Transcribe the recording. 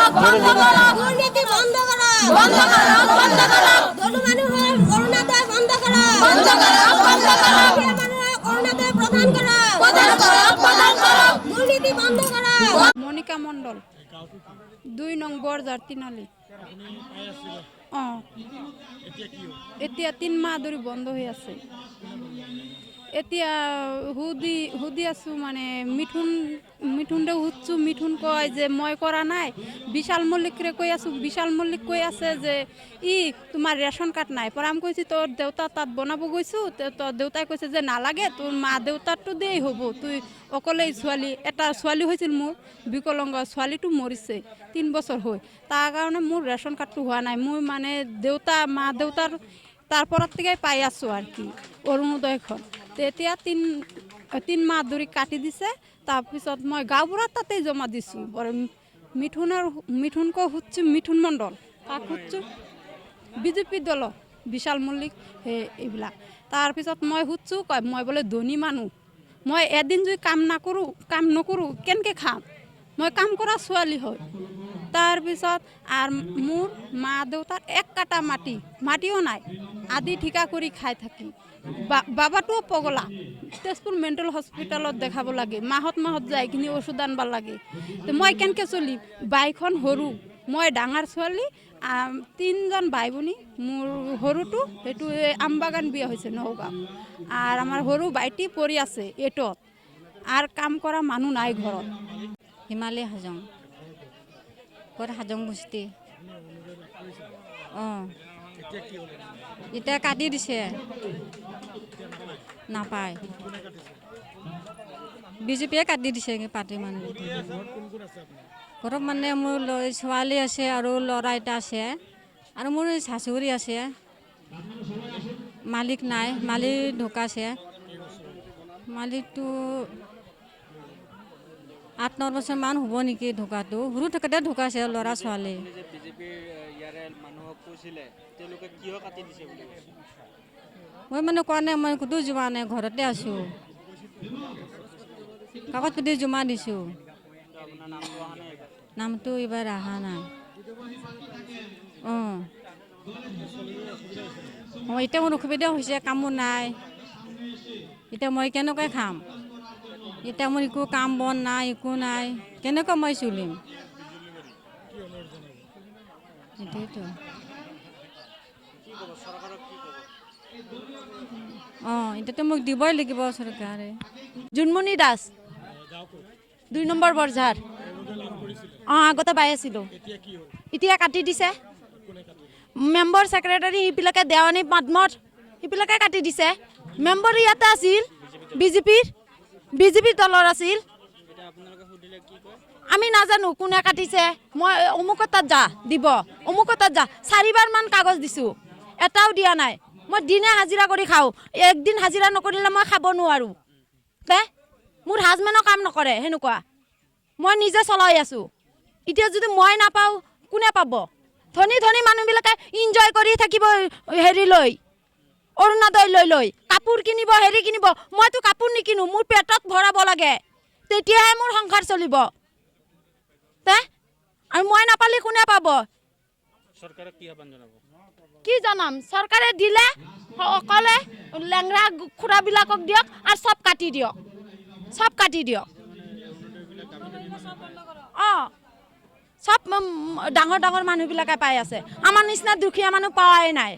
দুৰ্নীতি বন্ধ কৰো ধনী মানুষেৰ অৰুণোদয় বন্ধ কৰো মানুষেৰ অৰুণোদয় প্ৰদান কৰো দুৰ্নীতি বন্ধ কৰো। মনিকা মণ্ডল 2 নং বৰজাৰ তিনালি। এতিয়া 3 মাহ ধৰি বন্ধ হৈ আছে। এতিয়া সুধি আছোঁ মানে মিঠুনৰে সুধছোঁ। মিঠুন কয় যে মই কৰা নাই। বিশাল মল্লিকৰে কৈ আছোঁ। বিশাল মল্লিক কৈ আছে যে তোমাৰ ৰেচন কাৰ্ড নাই। পৰাম কৈছে তোৰ দেউতা তাত বনাব গৈছোঁ। তোৰ দেউতাই কৈছে যে নালাগে, তোৰ মা দেউতাৰটো দেই হ'ব, তুই অকলেই ছোৱালী। এটা ছোৱালী হৈছিল মোৰ, বিকলাংগ ছোৱালীটো মৰিছে 3 বছৰ হৈ। তাৰ কাৰণে মোৰ ৰেচন কাৰ্ডটো হোৱা নাই। মই মানে মা দেউতাৰ তাৰ পৰা পাই আছোঁ আৰু কি অৰুণোদয়খন। তেতিয়া 3 মাহ ধৰি কাটি দিছে। তাৰপিছত মই গাঁওবুঢ়াৰ তাতে জমা দিছোঁ। মিঠুনকো সুধছোঁ, মিঠুন মণ্ডল তাক সুধছোঁ, বিজেপি দলৰ বিশাল মল্লিক এইবিলাক। তাৰপিছত মই সুধছোঁ, কয় মই বোলে ধনী মানুহ, মই এদিন যদি কাম নকৰোঁ কেনেকৈ খাম? মই কাম কৰা ছোৱালী হয়। তাৰপিছত আৰু মোৰ মা দেউতাৰ 1 কাটা মাটিও নাই, আদি ঠিকা কৰি খাই থাকি। বাবাটোও পগলা, তেজপুৰ মেণ্টেল হস্পিটেলত দেখাব লাগে। মাহত যাই কিনি ঔষধ আনব লাগে। মই কেনেকৈ চলিম? বাইখন সৰু, মই ডাঙৰ ছোৱালী। 3জন বাই ভনী। মোৰ সৰুটো সেইটো আমবাগান বিয়া হৈছে নগাঁও। আৰু আমাৰ সৰু ভাইটি পৰি আছে 8ত। আৰু কাম কৰা মানুহ নাই ঘৰত। হিমালয় হাজং ক'ত হাজং বস্তি। এতিয়া কাটি দিছে, নাপায়। বিজেপিয়ে কাটি দিছে পাৰ্টি মানুহ। ঘৰত মানে মোৰ ছোৱালী আছে আৰু ল'ৰা এটা আছে আৰু মোৰ শাশুড়ী আছে। মালিক নাই, মালিক ঢুকাইছে। মালিকটো 8-9 বছৰমান হ'ব নেকি ঢুকাটো। সৰু থাকোঁতে ঢুকাইছে ল'ৰা ছোৱালী। মই মানে কোৱা নাই, মই ক'তো যোৱা নাই, ঘৰতে আছোঁ। কাগজ পাতি জমা দিছোঁ। নামটো এইবাৰ অহা নাই। এতিয়া মোৰ অসুবিধা হৈছে, কামো নাই। এতিয়া মই কেনেকৈ খাম? এতিয়া মোৰ একো কাম বন নাই, একো নাই, কেনেকৈ মই চলিম? সেইটোৱেতো। এতিয়াতো মোক দিবই লাগিব চৰকাৰে। জোনমণি দাস 2 নম্বৰ বৰঝাৰ। আগতে পাই আছিলোঁ, এতিয়া কাটি দিছে। মেম্বাৰ ছেক্ৰেটাৰী সেইবিলাকে দেৱানী পদ্মত সেইবিলাকে কাটি দিছে। মেম্বাৰ ইয়াতে আছিল, বিজেপিৰ দলৰ আছিল। আমি নাজানো কোনে কাটিছে। মই অমুকৰ তাত দিব, অমুকৰ তাত 4বাৰমান কাগজ দিছোঁ, এটাও দিয়া নাই। মই দিনে হাজিৰা কৰি খাওঁ, একদিন হাজিৰা নকৰিলে মই খাব নোৱাৰোঁ। মোৰ হাজবেণ্ডো কাম নকৰে, সেনেকুৱা। মই নিজে চলাই আছোঁ। এতিয়া যদি মই নাপাওঁ কোনে পাব? ধনী মানুহবিলাকে ইনজয় কৰি থাকিব লৈ অৰুণোদয় লৈ কাপোৰ কিনিব, কিনিব। মইতো কাপোৰ নিকিনো, মোৰ পেটত ভৰাব লাগে, তেতিয়াহে মোৰ সংসাৰ চলিব। আৰু মই নাপালে কোনে পাব? কি জনাম? চৰকাৰে দিলে অকলে লেংৰা খুৰাবিলাকক দিয়ক আৰু চব কাটি দিয়ক। চব ডাঙৰ মানুহবিলাকে পাই আছে। আমাৰ নিচিনা দুখীয়া মানুহ পোৱাই নাই।